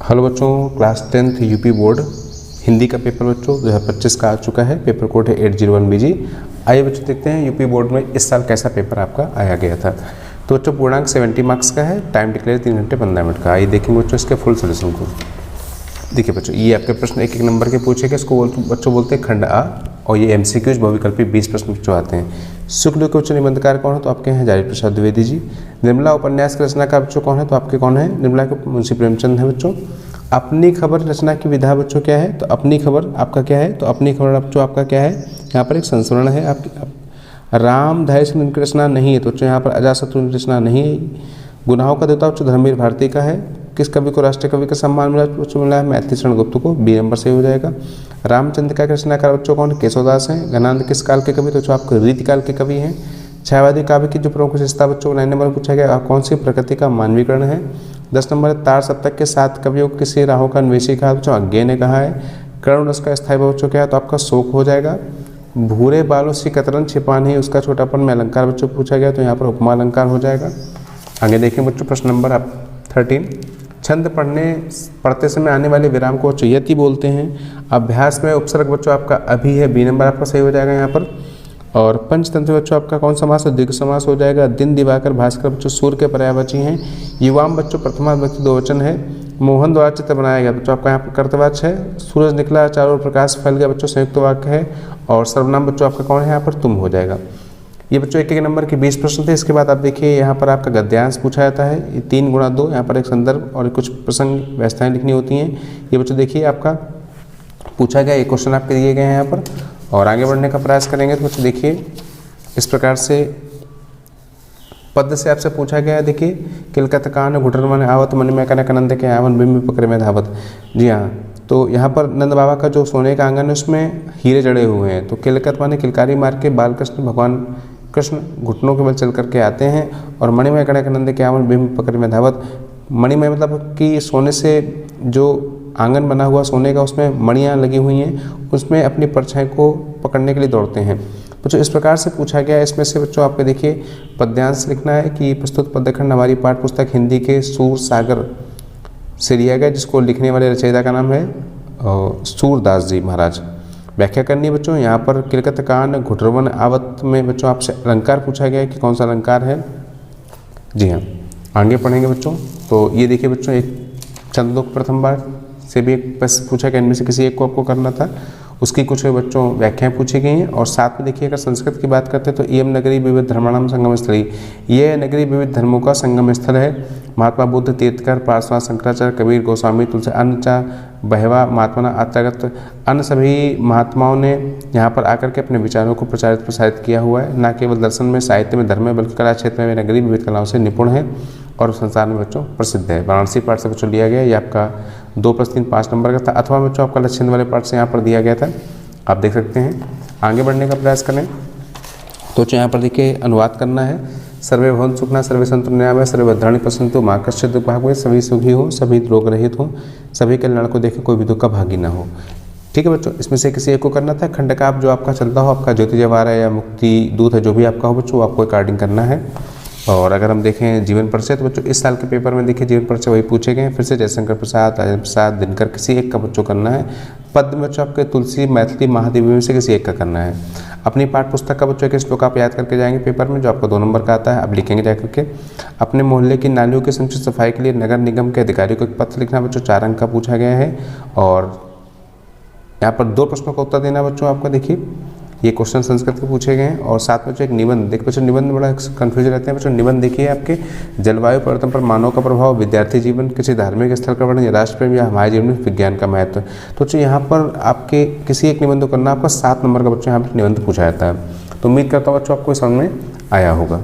Hello बच्चों, class 10th UP board Hindi का paper बच्चों 2025 का आ चुका है। पेपर कोड है 801BG। आइए बच्चों देखते हैं यूपी बोर्ड में इस साल कैसा पेपर आपका आया गया था। तो बच्चों पूर्णांक 70 मार्क्स का है, टाइम डिक्लेयर 3 घंटे 15 मिनट का। आइए देखेंगे बच्चों इसके फुल सोल्यूशन को। देखिए बच्चों, ये आपके प्रश्न एक एक नंबर के पूछे गए, इसको बच्चों बोलते हैं खंड आ, और ये MCQs बहुविकल्पी 20 प्रश्न जो आते हैं। शुक्ल के बच्चों निबंधकार कौन है, तो आपके हैं जारी प्रसाद द्विवेदी जी। निर्मला उपन्यास की रचना का बच्चों कौन है, तो आपके कौन है, निर्मला के मुंशी प्रेमचंद है बच्चों। अपनी खबर रचना की विधा बच्चों क्या है, तो अपनी खबर आपका क्या है, तो अपनी खबर बच्चों आपका क्या है, यहाँ पर एक संस्मरण है आपकी। राम धैर्य सिंह की रचना नहीं है, तो बच्चों यहाँ पर अजातशत्रु की रचना नहीं है। गुनाहों का देवता बच्चों धर्मवीर भारती का है। किस कवि को राष्ट्रीय कवि का सम्मान मिला बच्चों, मिला है मैथिली शरण गुप्त को, बी नंबर से हो जाएगा। रामचंद्रिका की रचनाकार बच्चों कौन, केशवदास हैं। घनानंद किस काल के कवि, तो बच्चों आपके रीतिकाल के कवि हैं। छायावादी काव्य की जो प्रमुख विशेषता बच्चों को 9 नंबर में पूछा गया, कौन सी प्रकृति का मानवीकरण है। 10 नंबर है तार सप्तक के 7 कवियों को किसी राहों का अन्वेषी कहा, बच्चों अज्ञे ने कहा है। करुण रस का स्थायी बच्चों क्या है, तो आपका शोक हो जाएगा। भूरे बालों से कतरन छिपा नहीं उसका छोटापन में अलंकार बच्चों पूछा गया, तो यहाँ पर उपमा अलंकार हो जाएगा। आगे देखें बच्चों प्रश्न नंबर 13। छंद पढ़ते समय आने वाले विराम को बच्चों यति बोलते हैं। अभ्यास में उपसर्ग बच्चों आपका अभी है, बी नंबर आपका सही हो जाएगा यहाँ पर। और पंचतंत्र बच्चों आपका कौन समास, दीर्घ समास हो जाएगा। दिन दिवाकर भास्कर बच्चों सूर्य के पर्यायवाची हैं। युवाम बच्चों प्रथमा विभक्ति द्विवचन है। मोहन द्वारा चित्र बनाया गया बच्चों आपका यहाँ पर कर्तवाच्य है। सूरज निकला चारों ओर प्रकाश फैल गया बच्चों संयुक्त वाक्य है। और सर्वनाम बच्चों आपका कौन है, यहाँ पर तुम हो जाएगा। ये बच्चों एक नंबर के 20 प्रश्न थे। इसके बाद आप देखिए यहाँ पर आपका गद्यांश पूछा जाता है। ये 3 गुणा 2, यहाँ पर एक संदर्भ और कुछ प्रसंग व्यवस्थाएं लिखनी होती हैं। ये बच्चों देखिए आपका पूछा गया, एक क्वेश्चन आपके दिए गए हैं यहाँ पर, और आगे बढ़ने का प्रयास करेंगे। तो बच्चों देखिए इस प्रकार से पद से आपसे पूछा गया है। देखिए किलकतकान घुटन मन आवत मन में कनक नंद के आवन बिम्ब पकड़े में धावत। जी हाँ, तो यहाँ पर नंद बाबा का जो सोने का आंगन है उसमें हीरे जड़े हुए हैं। तो किलकत माने किलकारी मार के बालकृष्ण भगवान कृष्ण घुटनों के बल चल करके आते हैं, और मणिमय कनक नंद के आवन बिम्ब पकड़ में धावत। मणिमय मतलब कि सोने से जो आंगन बना हुआ सोने का, उसमें मणियाँ लगी हुई हैं, उसमें अपनी परछाई को पकड़ने के लिए दौड़ते हैं। बच्चों इस प्रकार से पूछा गया है। इसमें से बच्चों आपको देखिए पद्यांश लिखना है कि प्रस्तुत पद्यखंड हमारी पाठ्य पुस्तक हिंदी के सूर सागर से लिया गया, जिसको लिखने वाले रचयिता का नाम है सूरदास जी महाराज। व्याख्या करनी है बच्चों। यहाँ पर किलकतकान घुटरवन आवत में बच्चों आपसे अलंकार पूछा गया है कि कौन सा अलंकार है। जी हाँ, आगे पढ़ेंगे बच्चों। तो ये देखिए बच्चों, एक छंदों प्रथम बार से भी एक प्रश्न पूछा गया, इनमें से किसी एक को आपको करना था, उसकी कुछ बच्चों व्याख्याएं पूछी गई हैं। और साथ में देखिए अगर संस्कृत की बात करते हैं तो इयम नगरी विविध धर्माणाम संगम स्थली, ये नगरी विविध धर्मों का संगम स्थल है। महात्मा बुद्ध, तीर्थकर, पार्श्वनाथ, शंकराचार्य, कबीर, गोस्वामी, तुलसी, अन्य चा बहवा महात्मा अंतर्गत अन्य सभी महात्माओं ने यहाँ पर आकर के अपने विचारों को प्रचारित प्रसारित किया हुआ है। न केवल दर्शन में, साहित्य में, धर्म में, बल्कि कला क्षेत्र में नगरी विविध कलाओं से निपुण है और संसार में बच्चों प्रसिद्ध है। वाराणसी पाठ से बच्चों लिया गया। ये आपका 2 + 3 5 नंबर का था, अथवा बच्चों आपका लक्षण वाले पाठ से यहाँ पर दिया गया था, आप देख सकते हैं। आगे बढ़ने का प्रयास करें तो यहाँ पर देखिए अनुवाद करना है। सर्वे भवन्तु सुखिनः, सर्वे सन्तु निरामयाः, सर्वे भद्राणि पश्यन्तु मा कश्चित् दुःखभाग् भवेत्। सभी सुखी हो, सभी रोग रहित हो, सभी कल्याण को देखे, कोई भी दुःख का भागी ना हो। ठीक है बच्चों, इसमें से किसी एक को करना था। खंड का आप जो आपका चलता हो, आपका ज्योति जवाहर है या मुक्ति दूत है, जो भी आपका हो बच्चों, आपको रिकॉर्डिंग करना है। और अगर हम देखें जीवन परिचय, तो बच्चों इस साल के पेपर में देखिए जीवन परिचय वही पूछे गए हैं। फिर से जयशंकर प्रसाद, राजेंद्र प्रसाद, दिनकर, किसी एक का बच्चों करना है। पद में बच्चों आपके तुलसी, मैथिली, महादेवी में से किसी एक का करना है। अपनी पाठ्य पुस्तक का बच्चों एक श्लोक आप याद करके जाएंगे पेपर में, जो आपको 2 नंबर का आता है, आप लिखेंगे जा करके। अपने मोहल्ले की नालियों की समुचित सफाई के लिए नगर निगम के अधिकारियों को एक पत्र लिखना बच्चों, 4 अंक का पूछा गया है। और यहाँ पर 2 प्रश्नों का उत्तर देना बच्चों आपका। देखिए ये क्वेश्चन संस्कृत के पूछे गए हैं। और साथ में जो एक निबंध, देखिए बच्चों निबंध में बड़ा कन्फ्यूजन रहते हैं बच्चों। निबंध देखिए आपके जलवायु परिवर्तन पर मानव का प्रभाव, विद्यार्थी जीवन, किसी धार्मिक स्थल का वर्णन, राष्ट्र प्रेम या हमारे जीवन में विज्ञान का महत्व। तो बच्चों यहाँ पर आपके किसी एक निबंध को करना, आपका 7 नंबर का बच्चों यहाँ पर निबंध पूछा जाता है। तो उम्मीद करता हूँ बच्चों आपको समझ में आया होगा।